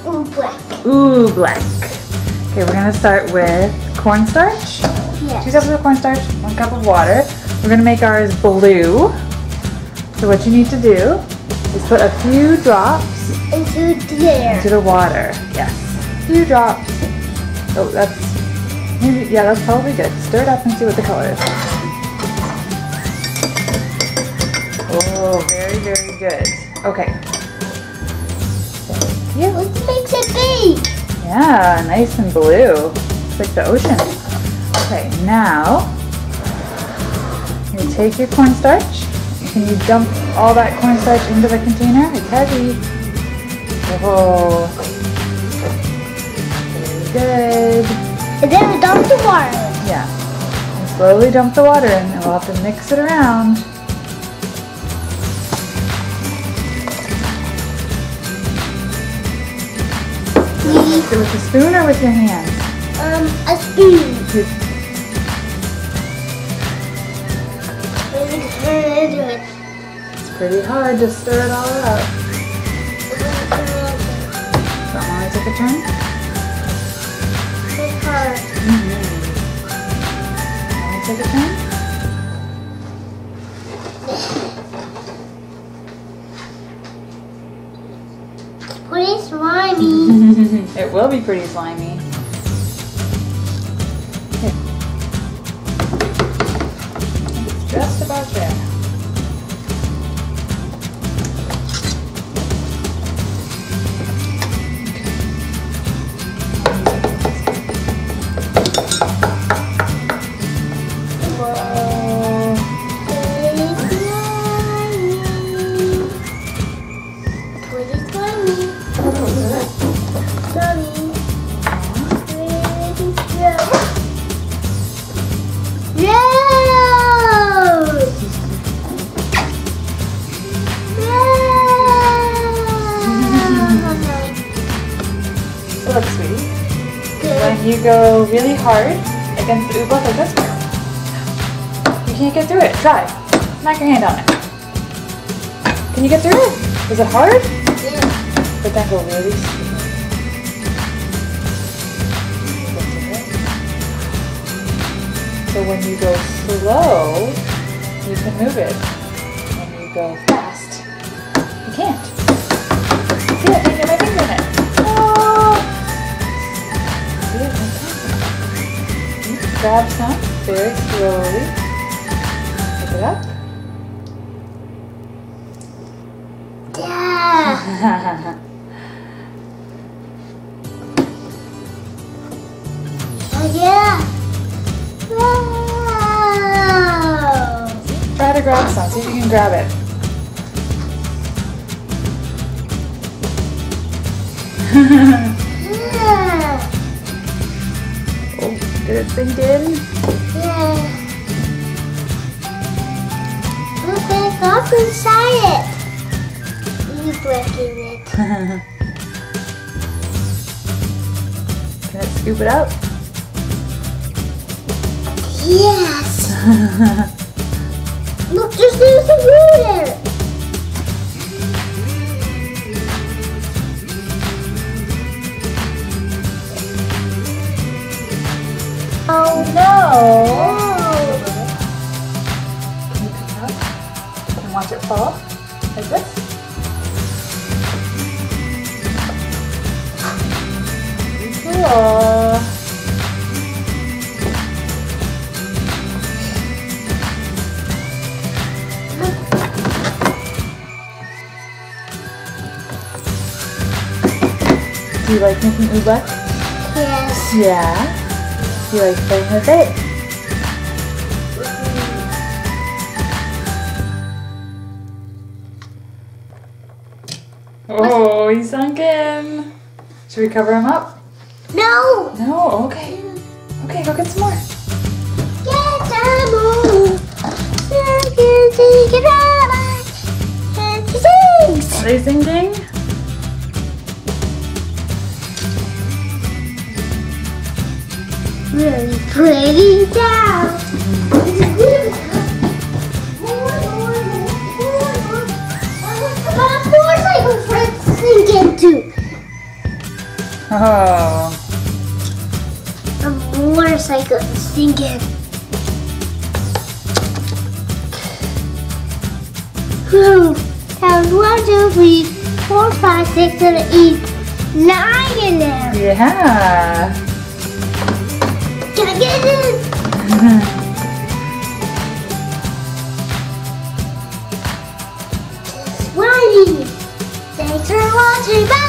Oobleck. Oobleck. Okay, we're gonna start with cornstarch. Yes. 2 cups of cornstarch, 1 cup of water. We're gonna make ours blue. So what you need to do is put a few drops Into there. into the water. Yes, a few drops. Oh, that's maybe, yeah, that's probably good. Stir it up and see what the color is. Oh, very, very good. Okay. Thank you. What makes it big? Yeah, nice and blue. It's like the ocean. Okay, now you take your cornstarch. Can you dump all that cornstarch into the container? It's heavy. Oh, very good. And then we dump the water. Yeah. And slowly dump the water in, and we'll have to mix it around. Mix it with a spoon or with your hands? A spoon. We're gonna turn it into it. It's pretty hard to stir it all up. So, Mommy, take a turn? It's hard. Mommy, take a turn? Pretty slimy. It will be pretty slimy. Here. It's just about there. Look, sweetie. When you go really hard against the oobleck like this, you can't get through it. Try. Smack your hand on it. Can you get through it? Is it hard? Yeah. But then go really slow. So when you go slow, you can move it. When you go fast, you can't. See it? I get my finger in it. Oh! See it? Grab some very slowly. Pick it up. Yeah. Oh yeah. Wow. Try to grab some. See if you can grab it. Yeah. Oh, did it sink in? Yeah. Look, there's lots inside it. You're breaking it. Can it scoop it out? Yes. Look, there's some glue there. Oh no! Can you pick it up and watch it fall? Like this? Cool! Do you like making oobleck? Yes. Yeah. Do you like playing with it? Oh, he's sunk in. Should we cover him up? No. No, okay. Okay, go get some more. Get some more. Are they sinking? Really pretty down. Of course I go for it to sink into. Oh. A motorcycle is sinking. Count 1, 2, 3, 4, 5, 6, 7, 8, 9 in there. Yeah. Can I get it? Swirly. Thanks for watching. Bye.